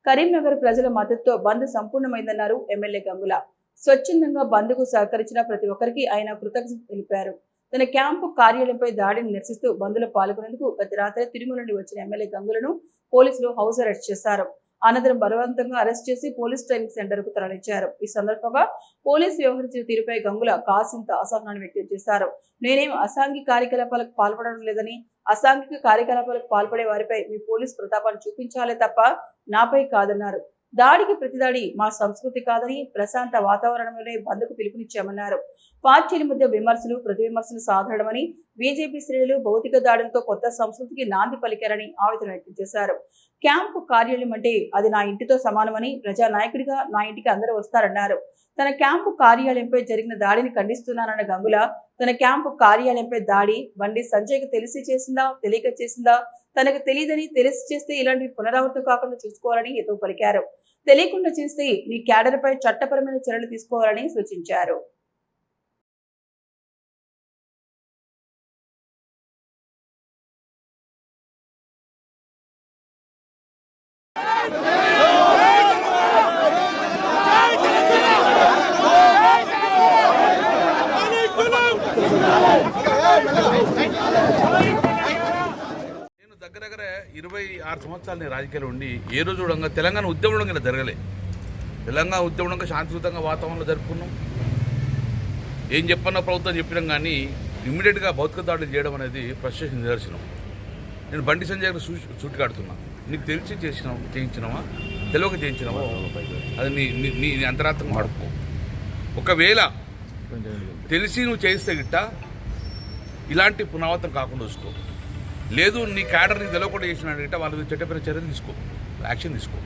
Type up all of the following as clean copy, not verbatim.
కరీంనగర్ ప్రజల మద్దతుతో బంద్ సంపూర్ణమైందన్నారు ఎమ్మెల్యే గంగుల. స్వచ్ఛందంగా బంద్కు సహకరించిన ప్రతి ఒక్కరికి ఆయన కృతజ్ఞత తెలిపారు. తన క్యాంపు కార్యాలయంపై దాడిని నిరసిస్తూ బంద్లో పాల్గొనేందుకు గత రాత్రి తిరుమల నుండి వచ్చిన ఎమ్మెల్యే గంగులను పోలీసులు హౌస్ అరెస్ట్ చేశారు. అనంతరం బలవంతంగా అరెస్ట్ చేసి పోలీస్ ట్రైనింగ్ సెంటర్ కు తరలించారు. ఈ సందర్భంగా పోలీసు వ్యవహరించిన తీరుపై గంగుల కాసింత అసహనాన్ని వ్యక్తం చేశారు. నేనేం అసాంఘిక కార్యకలాపాలకు పాల్పడడం లేదని, అసాంఘిక కార్యకలాపాలకు పాల్పడే వారిపై మీ పోలీస్ ప్రతాపాన్ని చూపించాలే తప్ప నాపై కాదన్నారు. దాడికి ప్రతిదాడి మా సంస్కృతి కాదని ప్రశాంత వాతావరణంలోనే బంద్కు పిలుపునిచ్చామన్నారు. పార్టీల మధ్య విమర్శలు ప్రతి విమర్శలు సాధారణమని, బీజేపీ శ్రేణులు భౌతిక దాడులతో కొత్త సంస్కృతికి నాంది పలికారని ఆవేదన వ్యక్తం చేశారు. క్యాంపు కార్యాలయం అంటే అది నా ఇంటితో సమానమని, ప్రజానాయకుడిగా నా ఇంటికి అందరూ వస్తారన్నారు. తన క్యాంపు కార్యాలయంపై జరిగిన దాడిని ఖండిస్తున్నానన్న గంగుల, తన క్యాంపు కార్యాలయంపై దాడి బండి సంజయ్కి తెలిసి చేసిందా, తెలియక చేసిందా, తనకు తెలియదని తెలిసి చేస్తే ఇలాంటివి పునరావృతం కాకుండా చూసుకోవాలని హితవు పలికారు. తెలియకుండా చేస్తే నీ క్యాడర్పై చట్టపరమైన చర్యలు తీసుకోవాలని సూచించారు. నేను దగ్గర 26 సంవత్సరాలు నేను రాజకీయాలు ఉండి ఏ రోజు కూడా తెలంగాణ ఉద్యమంలో జరగలే. తెలంగాణ ఉద్యమంలో శాంతియుతంగా వాతావరణంలో జరుపుకున్నాం. ఏం చెప్పన్నా ప్రభుత్వం చెప్పినాం, కానీ ఇమ్మీడియట్గా భౌతిక దాడులు చేయడం అనేది ఫ్రస్ట్రేషన్ నిదర్శనం. నేను బండి సంజయ్ సూటి కాడుతున్నా, నీకు తెలిసి చేయించినావా, తెలియక చేయించినావా, అది నీ అంతరాత్మ అడుక్కో. ఒకవేళ తెలిసి నువ్వు చేయిస్తే గిట్ట ఇలాంటి పునరావృతం కాకుండా చూసుకో. లేదు నీ క్యాడర్ని తెలియకుండా చేసినాడు గిట్ట వాళ్ళ చట్టపరమైన చర్యలు తీసుకో, యాక్షన్ తీసుకో.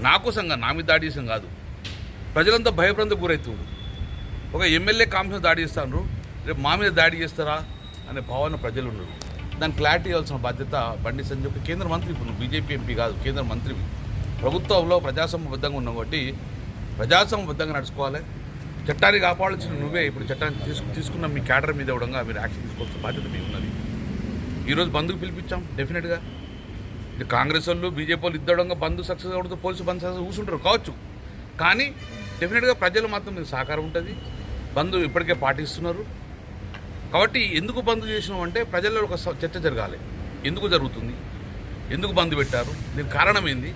నా కోసంగా నా మీద దాడి చేసాం కాదు, ప్రజలంతా భయభ్రాంతికి గురవుతుంది. ఒక ఎమ్మెల్యే కాంగ్రెస్ దాడి చేస్తాను, రేపు మా మీద దాడి చేస్తారా అనే భావన ప్రజలు ఉన్నారు. దాన్ని క్లారిటీ ఇవ్వాల్సిన బాధ్యత బండి సంజయ్. ఒక కేంద్ర మంత్రి, ఇప్పుడు బీజేపీ ఎంపీ కాదు, కేంద్ర మంత్రివి. ప్రభుత్వంలో ప్రజాస్వామ్యబద్ధంగా ఉన్నావు కాబట్టి ప్రజాస్వామ్యబద్ధంగా నడుచుకోవాలి. చట్టాన్ని కాపాడాల్సిన నువ్వే. ఇప్పుడు చట్టాన్ని తీసుకున్న మీ క్యాడర్ మీద ఇవ్వడంగా మీరు యాక్షన్ తీసుకోవాల్సిన బాధ్యత మీకు ఉన్నది. ఈరోజు బంద్కు పిలిపించాం. డెఫినెట్గా కాంగ్రెస్ వాళ్ళు బీజేపీ వాళ్ళు ఇద్దడంగా బంద్ సక్సెస్ అవ్వడంతో పోలీసు బంద్ సక్సెస్ కూర్చుంటారు కావచ్చు, కానీ డెఫినెట్గా ప్రజలు మాత్రం మీకు సహకారం ఉంటుంది. బంద్ ఇప్పటికే పాటిస్తున్నారు. కాబట్టి ఎందుకు బంద్ చేసినాం అంటే ప్రజల్లో ఒక చర్చ జరగాలి. ఎందుకు జరుగుతుంది, ఎందుకు బంద్ పెట్టారు, దీనికి కారణం ఏంది,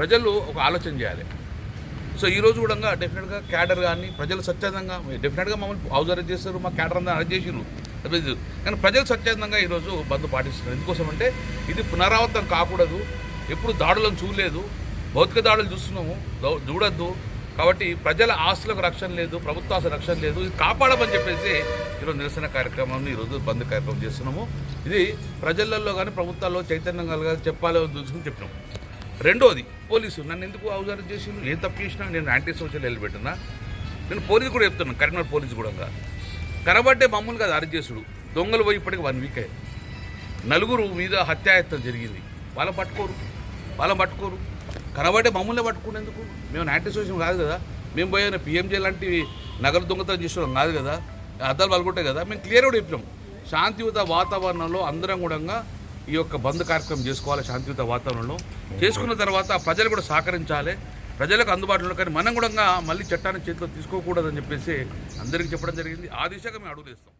ప్రజలు ఒక ఆలోచన చేయాలి. సో ఈరోజు కూడా డెఫినెట్గా క్యాడర్ కానీ ప్రజలు స్వచ్ఛందంగా డెఫినెట్గా మమ్మల్ని హౌస్ అరెస్ట్ చేస్తారు, మా క్యాడర్ అంతా అరెస్ట్ చేసిరు, కానీ ప్రజలు స్వచ్ఛందంగా ఈరోజు బంద్ పాటిస్తున్నారు. ఎందుకోసం అంటే ఇది పునరావృతం కాకూడదు. ఎప్పుడు దాడులను చూడలేదు, భౌతిక దాడులు చూస్తున్నాము, చూడొద్దు. కాబట్టి ప్రజల ఆస్తులకు రక్షణ లేదు, ప్రభుత్వ ఆస్తుల రక్షణ లేదు. ఇది కాపాడమని చెప్పేసి ఈరోజు నిరసన కార్యక్రమాన్ని ఈరోజు బంద్ కార్యక్రమం చేస్తున్నాము. ఇది ప్రజలలో కానీ ప్రభుత్వాల్లో చైతన్యం కలగాలి చెప్పాలి చూసుకుని చెప్పినాము. రెండోది, పోలీసు నన్ను ఎందుకు హౌస్ అరెస్ట్ చేసి ఏం తప్పు చేసినా నేను యాంటీ సోషల్ వెళ్ళిపెట్టినా. నేను పోలీసు కూడా చెప్తున్నాను, కరీంనగర్ పోలీసు కూడా కనబట్టే మామూలుగా అరెస్ట్ చేసుడు. దొంగలు పోయి ఇప్పటికి 1 వీక్ అయ్యింది. 4 మీద హత్యాయత్నం జరిగింది. వాళ్ళని పట్టుకోరు. కనబట్టే మమ్మల్ని పట్టుకునేందుకు. మేము యాంటీ సోషల్ కాదు కదా, మేము పోయిన పిఎంజే లాంటి నగలు దొంగతనం చేసేవాళ్ళం కాదు కదా, అద్దాలు పలుకుంటాయి కదా. మేము క్లియర్ కూడా చెప్పినాం, శాంతియుత వాతావరణంలో అందరం కూడా ఈ యొక్క బంద్ కార్యక్రమం చేసుకోవాలి. శాంతియుత వాతావరణంలో చేసుకున్న తర్వాత ప్రజలు కూడా సహకరించాలి, ప్రజలకు అందుబాటులో. కానీ మనం కూడా మళ్ళీ చట్టాన్ని చేతిలో తీసుకోకూడదని చెప్పేసి అందరికీ చెప్పడం జరిగింది. ఆ దిశగా మేము అడుగులేస్తాం.